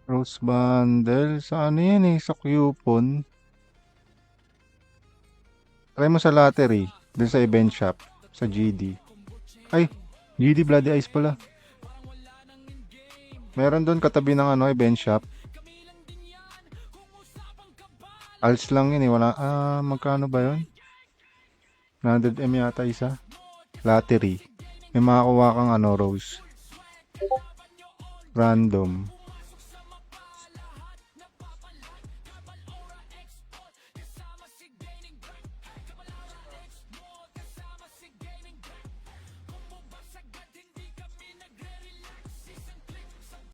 Rose bundle. Sa ano yan eh? Sa coupon. Try mo sa lottery. Dun sa event shop. Sa GD. Ay! GD Bloody Ice pala. Meron doon katabi ng ano, event shop. Als lang yun eh. Wala. Magkano ba yun? 100M yata isa. Lottery. May makakuha kang ano, Rose. Random.